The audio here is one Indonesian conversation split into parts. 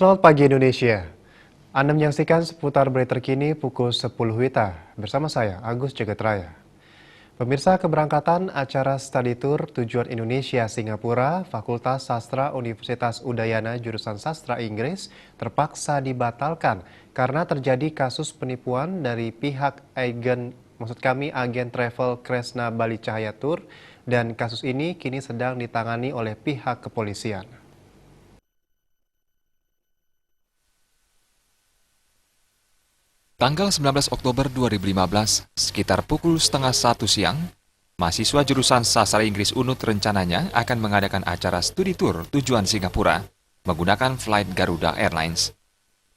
Selamat pagi Indonesia. Anda menyaksikan seputar berita terkini pukul 10 WITA bersama saya Agus Jagatraya. Pemirsa, keberangkatan acara study tour tujuan Indonesia Singapura Fakultas Sastra Universitas Udayana jurusan Sastra Inggris terpaksa dibatalkan karena terjadi kasus penipuan dari pihak agen travel Kresna Bali Cahaya Tour, dan kasus ini kini sedang ditangani oleh pihak kepolisian. Tanggal 19 Oktober 2015, sekitar pukul setengah 1 siang, mahasiswa jurusan Sastra Inggris UNUD rencananya akan mengadakan acara studi tour tujuan Singapura menggunakan flight Garuda Airlines.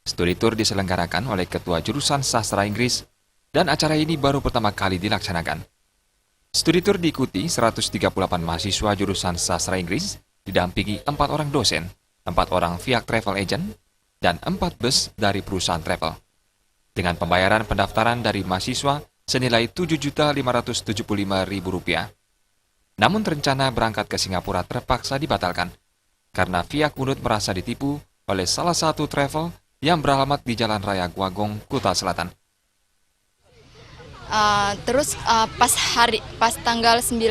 Studi tour diselenggarakan oleh Ketua Jurusan Sastra Inggris dan acara ini baru pertama kali dilaksanakan. Studi tour diikuti 138 mahasiswa jurusan Sastra Inggris didampingi 4 orang dosen, 4 orang pihak travel agent, dan 4 bus dari perusahaan travel. Dengan pembayaran pendaftaran dari mahasiswa senilai Rp7.575.000. Namun rencana berangkat ke Singapura terpaksa dibatalkan karena pihak UNUD merasa ditipu oleh salah satu travel yang beralamat di Jalan Raya Guagong, Kuta Selatan. Pas tanggal 9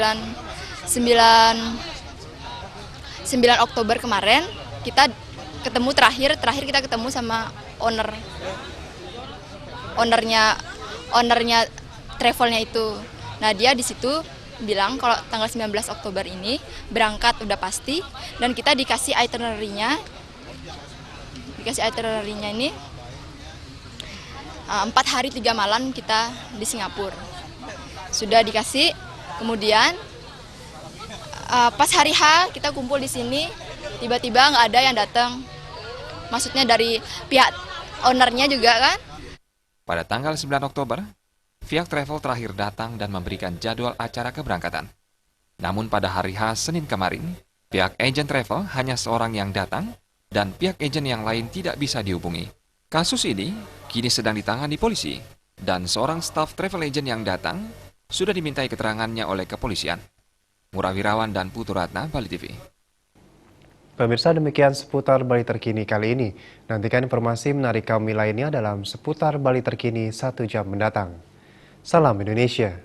Oktober kemarin kita ketemu terakhir kita ketemu sama ownernya travelnya itu. Nah, dia di situ bilang kalau tanggal 19 Oktober ini berangkat udah pasti, dan kita dikasih itinerary-nya ini 4 hari 3 malam kita di Singapura. Sudah dikasih, kemudian pas hari H kita kumpul di sini, tiba-tiba nggak ada yang datang. Maksudnya dari pihak ownernya juga kan. Pada tanggal 9 Oktober, pihak travel terakhir datang dan memberikan jadwal acara keberangkatan. Namun pada hari H Senin kemarin, pihak agen travel hanya seorang yang datang dan pihak agen yang lain tidak bisa dihubungi. Kasus ini kini sedang ditangani polisi dan seorang staf travel agent yang datang sudah dimintai keterangannya oleh kepolisian. Ngurah Wirawan dan Putu Ratna, Bali TV. Pemirsa, demikian seputar Bali terkini kali ini. Nantikan informasi menarik kami lainnya dalam seputar Bali terkini 1 jam mendatang. Salam Indonesia.